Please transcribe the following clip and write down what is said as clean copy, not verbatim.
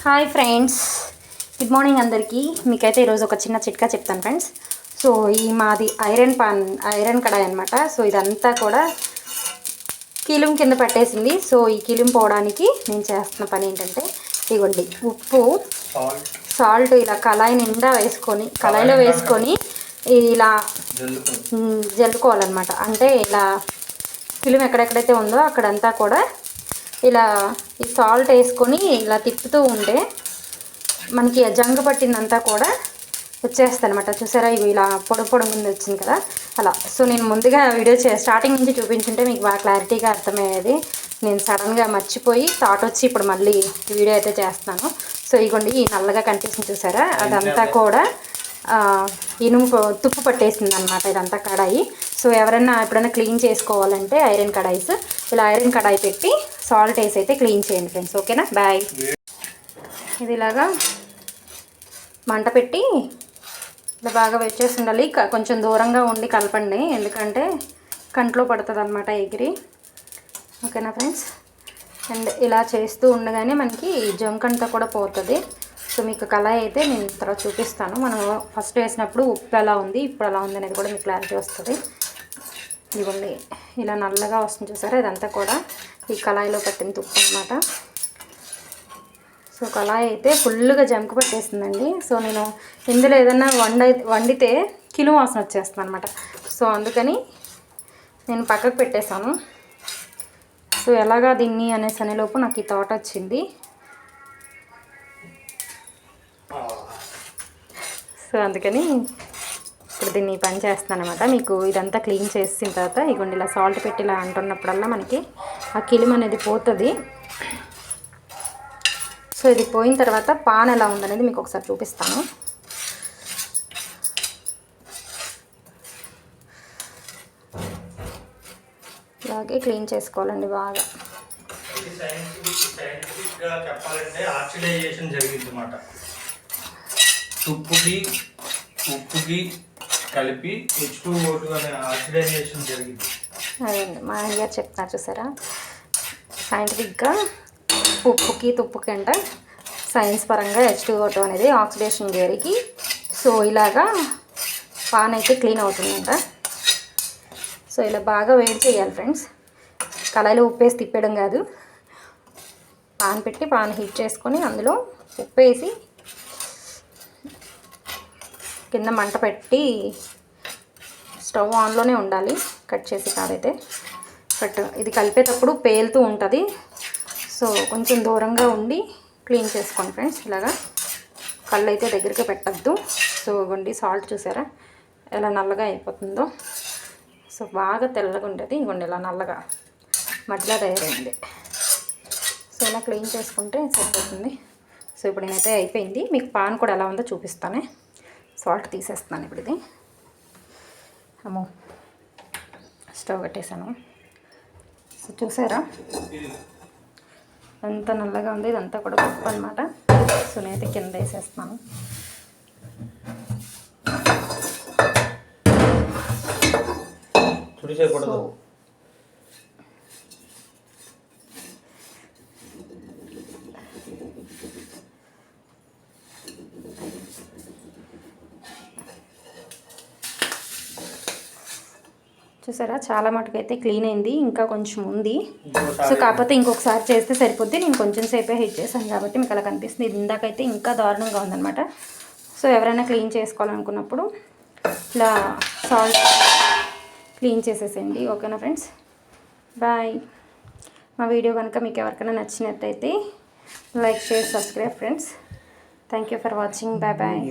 Hi friends, good morning అందరికీ. మీకైతే ఈరోజు ఒక చిన్న చిట్కా చెప్తాను ఫ్రెండ్స్. సో ఈ మాది ఐరన్ కడాయి అనమాట. సో ఇదంతా కూడా కీలుం కింద పట్టేసింది. సో ఈ కీలుం పోవడానికి నేను చేస్తున్న పని ఏంటంటే, ఇదిగోండి ఉప్పు, సాల్ట్ ఇలా కళాయిలో వేసుకొని ఇలా జల్లుకోవాలన్నమాట. అంటే ఇలా కీలుం ఎక్కడెక్కడైతే ఉందో అక్కడంతా కూడా ఇలా ఈ సాల్ట్ వేసుకొని ఇలా తిప్పుతూ ఉంటే మనకి జంగు పట్టిందంతా కూడా వచ్చేస్తుంది అనమాట. చూసారా, ఇవి ఇలా పొడి ముందు వచ్చింది కదా అలా. సో నేను ముందుగా వీడియో స్టార్టింగ్ నుంచి చూపించుంటే మీకు బాగా క్లారిటీగా అర్థమయ్యేది. నేను సడన్గా మర్చిపోయి థాట్ వచ్చి ఇప్పుడు మళ్ళీ వీడియో అయితే చేస్తున్నాను. సో ఇగోండి, ఈ నల్లగా కనిపిస్తుంది చూసారా, అదంతా కూడా ఇనుము తుప్పు పట్టేసింది అనమాట ఇదంతా కడాయి. సో ఎవరైనా ఎప్పుడైనా క్లీన్ చేసుకోవాలంటే ఐరన్ కడాయిస్ ఇలా ఐరన్ కడాయి పెట్టి సాల్ట్ వేసి అయితే క్లీన్ చేయండి ఫ్రెండ్స్. ఓకేనా, బాయ్. ఇది ఇలాగా మంట పెట్టి ఇలా బాగా వెచ్చేసి ఉండాలి. కొంచెం దూరంగా ఉండి కలపండి, ఎందుకంటే కంట్లో పడుతుంది అనమాట ఎగిరి. ఓకేనా ఫ్రెండ్స్. అండ్ ఇలా చేస్తూ ఉండగానే మనకి జంకంతా కూడా పోతుంది. సో మీకు కళాయి అయితే నేను తర్వాత చూపిస్తాను. మనం ఫస్ట్ వేసినప్పుడు ఉప్పు ఎలా ఉంది, ఇప్పుడు ఎలా ఉంది అనేది కూడా మీకు క్లారిటీ వస్తుంది. ఇదిగోండి, ఇలా నల్లగా వస్తుంది చూసారా, ఇదంతా కూడా ఈ కళాయిలో పట్టిన తుప్పు అనమాట. సో కళాయి అయితే ఫుల్గా జంకు పట్టేస్తుందండి. సో నేను ఇందులో ఏదన్నా వండితే కిలో వాసన వచ్చేస్తుంది అనమాట. సో అందుకని నేను పక్కకు పెట్టేశాను. సో ఎలాగా దీన్ని అనేలోపు నాకు ఈ థాట్ వచ్చింది. సో అందుకని ఇప్పుడు దీన్ని పని చేస్తాను అనమాట. మీకు ఇదంతా క్లీన్ చేసిన తర్వాత ఇగోండి ఇలా సాల్ట్ పెట్టి ఇలా అంటున్నప్పుడల్లా మనకి ఆ కిలిం అనేది పోతుంది. సో ఇది పోయిన తర్వాత పాన్ ఎలా ఉందనేది మీకు ఒకసారి చూపిస్తాను. ఇలాగే క్లీన్ చేసుకోవాలండి బాగా. చెప్పాలంటే ఆక్సిడైజేషన్ జరిగిందన్నమాట. ఉప్పుకి కలిపి H2O2 అనే ఆక్సిడైజేషన్ జరిగింది. అదండి మా ఆయన గారు చెప్తున్నారు చూసారా, సైంటిఫిక్గా తుప్పుకి అంట సైన్స్ పరంగా H2O2 అనేది ఆక్సిడేషన్ జరిగి సో ఇలాగా పాన్ అయితే క్లీన్ అవుతుందంట. సో ఇలా బాగా వేడి చేయాలి ఫ్రెండ్స్. కళాయిలో ఉప్పేసి తిప్పేయడం కాదు, పాన్ పెట్టి పాన్ హీట్ చేసుకొని అందులో ఉప్పేసి కింద మంట పెట్టి స్టవ్ ఆన్లోనే ఉండాలి, కట్ చేసి కాదైతే. బట్ ఇది కలిపేటప్పుడు పేలుతూ ఉంటుంది. సో కొంచెం దూరంగా ఉండి క్లీన్ చేసుకోండి ఫ్రెండ్స్. ఇలాగా కళ్ళు అయితే దగ్గరికి పెట్టద్దు. సో ఇవ్వండి, సాల్ట్ చూసారా ఎలా నల్లగా అయిపోతుందో. సో బాగా తెల్లగా ఉండేది, ఇవ్వండి ఇలా నల్లగా మధ్యలో తయారైంది. సో ఇలా క్లీన్ చేసుకుంటే సరిపోతుంది. సో ఇప్పుడు నేనైతే అయిపోయింది. మీకు పాన్ కూడా ఎలా ఉందో చూపిస్తానే. సాల్ట్ తీసేస్తున్నాను ఇప్పుడు. ఇది అమ్మో, స్టవ్ కట్టేసాను. సో చూసారా ఎంత నల్లగా ఉంది, ఇదంతా కూడా పప్పు అనమాట. సో నేనైతే కింద వేసేస్తున్నాను. చూసారా, చాలా మటుకు అయితే క్లీన్ అయింది, ఇంకా కొంచెం ఉంది. సో కాకపోతే ఇంకొకసారి చేస్తే సరిపోద్ది. నేను కొంచెం సేపే హీట్ చేశాను కాబట్టి మీకు అలా కనిపిస్తుంది. ఇది ఇందాకైతే ఇంకా దారుణంగా ఉందన్నమాట. సో ఎవరైనా క్లీన్ చేసుకోవాలనుకున్నప్పుడు ఇలా సాల్ట్ క్లీన్ చేసేసేయండి. ఓకేనా ఫ్రెండ్స్, బాయ్. మా వీడియో కనుక మీకు ఎవరికైనా నచ్చినట్టయితే like, share, subscribe friends. Thank you for watching. Bye bye.